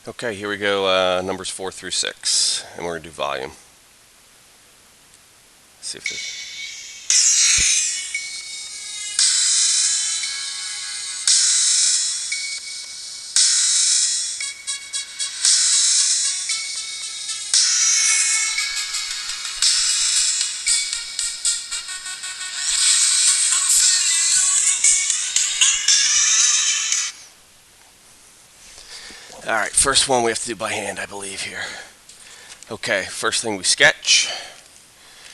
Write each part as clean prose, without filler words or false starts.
Okay, here we go, numbers 4 through 6, and we're going to do volume. Let's see if this... Alright, first one we have to do by hand, I believe, here. Okay, first thing we sketch.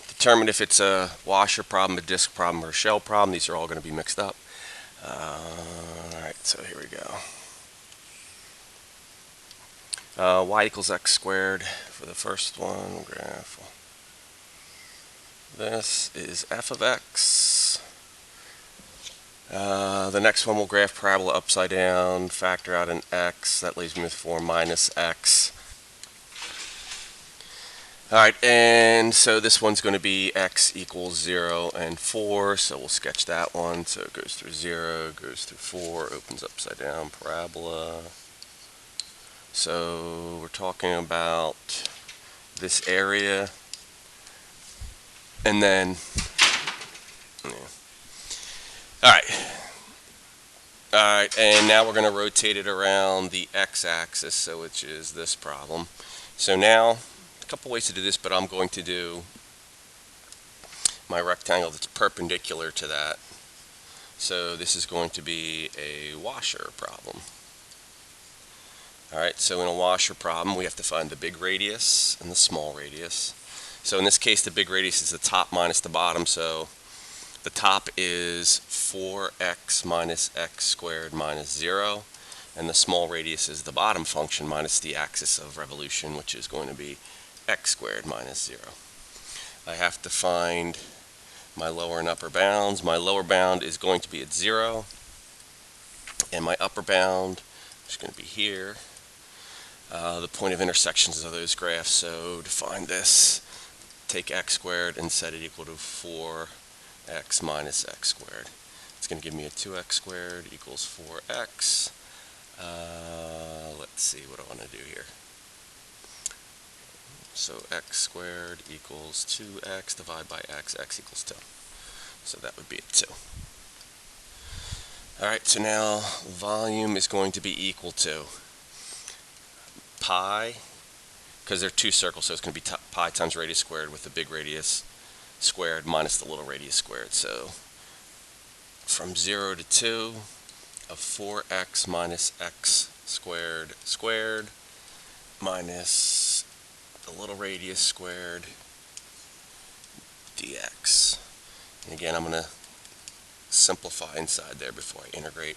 Determine if it's a washer problem, a disc problem, or a shell problem. These are all going to be mixed up. Alright, so here we go. Y equals x squared for the first one. Graph. This is f of x. The next one will graph parabola upside down, factor out an x. That leaves me with 4 minus x. Alright, and so this one's going to be x equals 0 and 4, so we'll sketch that one. So it goes through 0, goes through 4, opens upside down parabola. So we're talking about this area, and then, Alright, and now we're going to rotate it around the x-axis, so which is this problem. So now, a couple ways to do this, but I'm going to do my rectangle that's perpendicular to that. So this is going to be a washer problem. Alright, so in a washer problem, we have to find the big radius and the small radius. So in this case, the big radius is the top minus the bottom, so the top is 4x minus x squared minus 0, and the small radius is the bottom function minus the axis of revolution, which is going to be x squared minus 0. I have to find my lower and upper bounds. My lower bound is going to be at 0, and my upper bound is going to be here. The point of intersections of those graphs, so to find this, take x squared and set it equal to 4x minus x squared. It's going to give me a 2x squared equals 4x. Let's see what I want to do here. So x squared equals 2x divided by x equals 2. So that would be a 2. Alright, so now volume is going to be equal to pi, because they're two circles, so it's going to be pi times radius squared with the big radius squared minus the little radius squared. So from 0 to 2 of 4x minus x squared squared minus the little radius squared dx. And again, I'm going to simplify inside there before I integrate.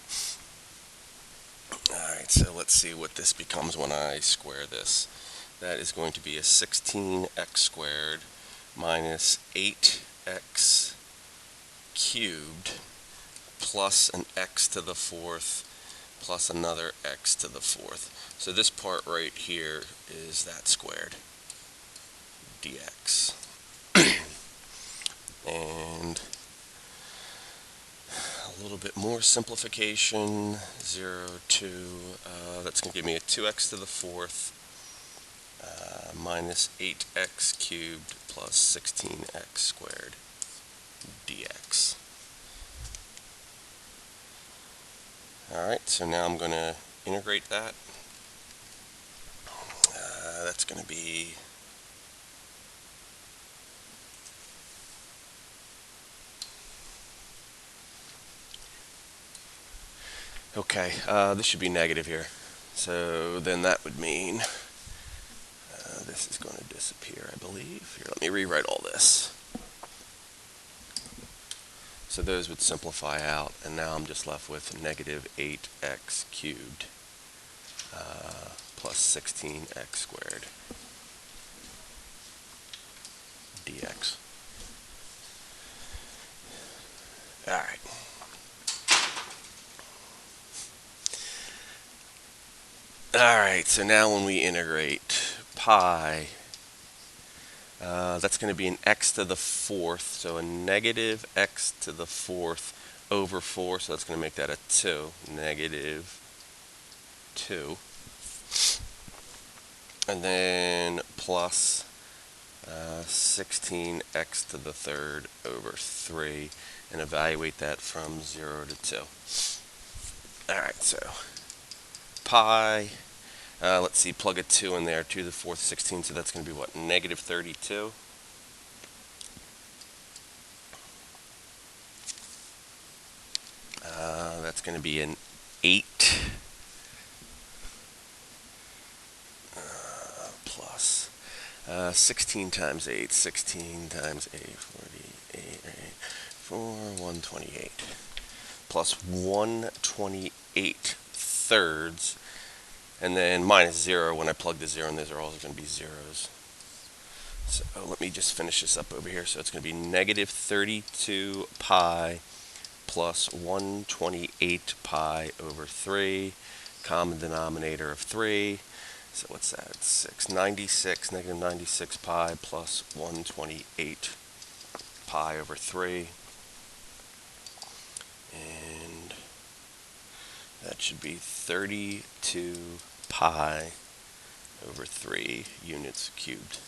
Alright, so let's see what this becomes when I square this. That is going to be a 16x squared minus 8x cubed plus an x to the fourth plus another x to the fourth. So this part right here is that squared dx. And a little bit more simplification, 0 to, that's going to give me a 2x to the fourth minus 8x cubed plus 16x squared dx. Alright, so now I'm going to integrate that. That's going to be okay, this should be negative here. So then that would mean this is going to disappear, I believe. Here, let me rewrite all this. So those would simplify out, and now I'm just left with negative 8x cubed plus 16x squared dx. Alright. Alright, so now when we integrate pi, that's going to be an x to the fourth, so a negative x to the fourth over 4, so that's going to make that a 2, negative 2. and then plus 16x to the third over 3, and evaluate that from 0 to 2. Alright, so pi, let's see, plug a 2 in there, 2 to the 4th 16, so that's going to be what, negative 32? That's going to be an 8 plus 16 times 8, 16 times 8, 48, 4, 128, plus 128 thirds, and then minus 0 when I plug the 0 in, those are all going to be zeros. So let me just finish this up over here. So it's going to be negative 32 pi plus 128 pi over 3, common denominator of 3. So what's that? It's 6. 96, negative 96 pi plus 128 pi over 3. And that should be 32 pi over 3 units cubed.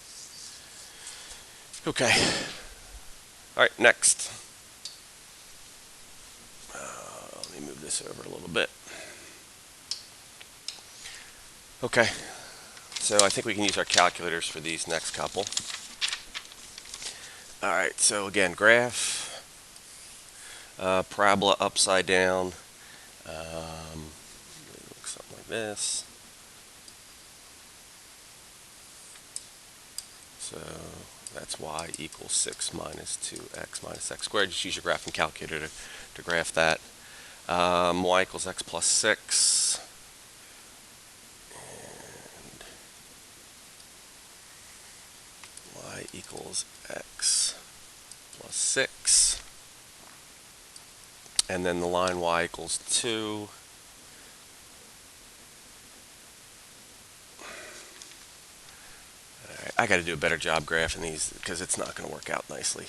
Okay. All right, next. Let me move this over a little bit. Okay. So I think we can use our calculators for these next couple. All right, so again, graph, parabola upside down, looks something like this. So that's y equals 6 minus 2x minus x squared. Just use your graphing calculator to graph that. Y equals x plus 6. And y equals x plus 6. And then the line y equals 2. I got to do a better job graphing these because it's not going to work out nicely.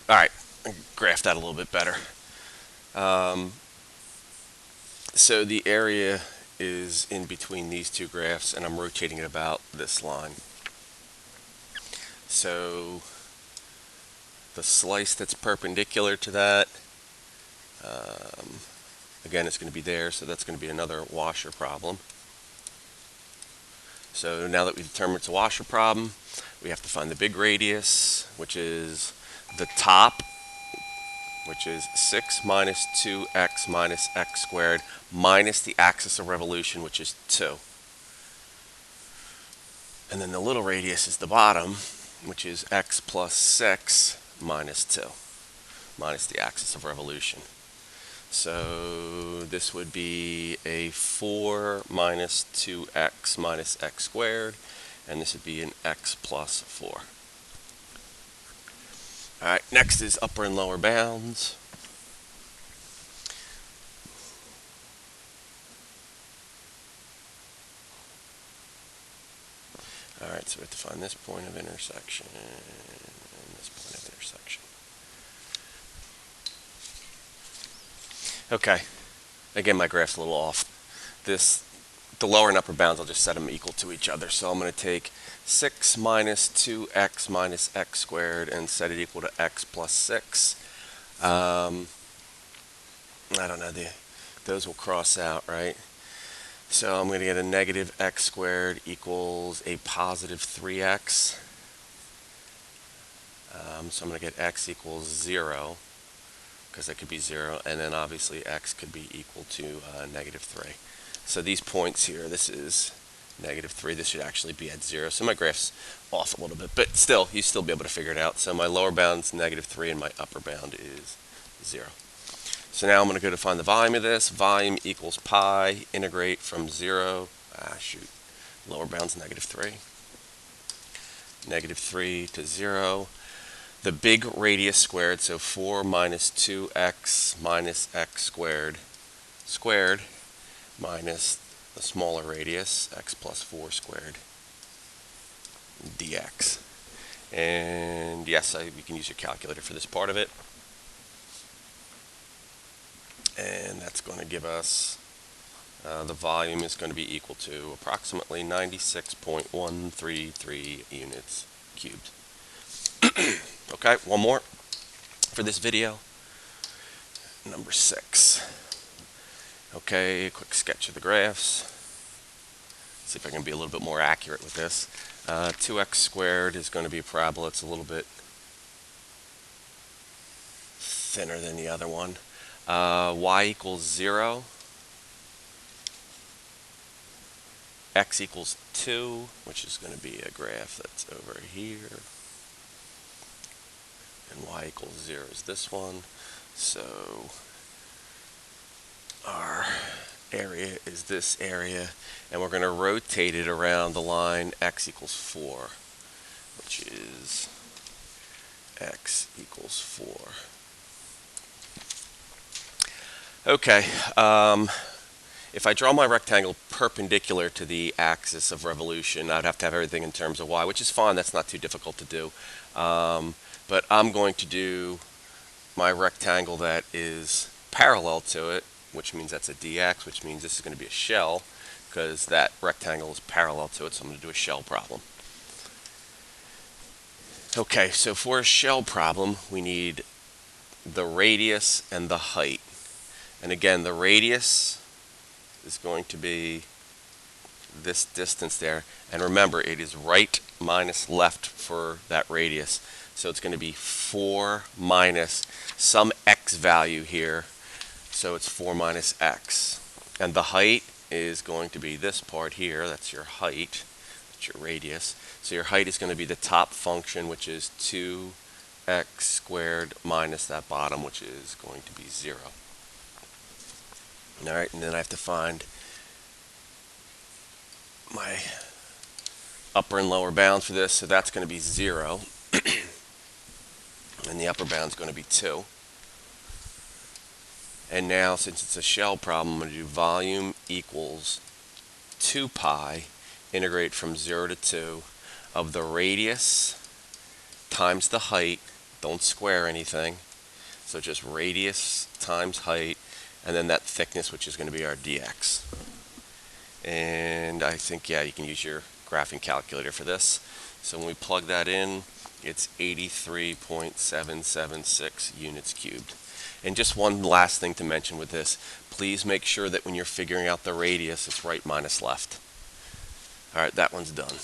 All right, graph that a little bit better. So the area is in between these two graphs, and I'm rotating it about this line. So the slice that's perpendicular to that, again, it's going to be there, so that's going to be another washer problem. So now that we've determined it's a washer problem, we have to find the big radius, which is the top, which is 6 minus 2x minus x squared minus the axis of revolution, which is 2. And then the little radius is the bottom, which is x plus 6 minus 2, minus the axis of revolution. So this would be a 4 minus 2x minus x squared, and this would be an x plus 4. All right, next is upper and lower bounds. All right, so we have to find this point of intersection and this point of intersection. Okay, again, my graph's a little off. The lower and upper bounds, I'll just set them equal to each other. So I'm going to take 6 minus 2x minus x squared and set it equal to x plus 6. I don't know, those will cross out, right? So I'm going to get a negative x squared equals a positive 3x. So I'm going to get x equals 0, because that could be 0, and then obviously x could be equal to negative 3. So these points here, this is negative 3. This should actually be at 0. So my graph's off a little bit, but still, you still be able to figure it out. So my lower bound's negative 3, and my upper bound is 0. So now I'm going to go to find the volume of this. Volume equals pi, integrate from 0. Lower bound's negative 3. Negative 3 to 0. The big radius squared, so 4 minus 2x minus x squared, minus the smaller radius, x plus 4 squared, dx. And yes, we can use your calculator for this part of it. And that's going to give us the volume is going to be equal to approximately 96.133 units cubed. Okay, one more for this video. Number 6. Okay, a quick sketch of the graphs. See if I can be a little bit more accurate with this. 2x squared is going to be a parabola. It's a little bit thinner than the other one. Y equals 0. X equals 2, which is going to be a graph that's over here. And y equals 0 is this one. So our area is this area, and we're going to rotate it around the line x equals 4, which is x equals 4. Okay, if I draw my rectangle perpendicular to the axis of revolution, I'd have to have everything in terms of y, which is fine. That's not too difficult to do. But I'm going to do my rectangle that is parallel to it, which means that's a dx, which means this is going to be a shell, because that rectangle is parallel to it, so I'm going to do a shell problem. Okay, so for a shell problem, we need the radius and the height. And again, the radius is going to be this distance there. And remember, it is right minus left for that radius. So it's going to be 4 minus some x value here. So it's 4 minus x. And the height is going to be this part here. That's your height. That's your radius. So your height is going to be the top function, which is 2x squared minus that bottom, which is going to be 0. Alright, and then I have to find my upper and lower bounds for this. So that's going to be 0. And the upper bound is going to be 2. And now, since it's a shell problem, I'm going to do volume equals 2 pi, integrate from 0 to 2, of the radius times the height. Don't square anything. So just radius times height, and then that thickness, which is going to be our dx. And I think, yeah, you can use your graphing calculator for this. So when we plug that in, it's 83.776 units cubed. And just one last thing to mention with this, please make sure that when you're figuring out the radius, it's right minus left. All right, that one's done.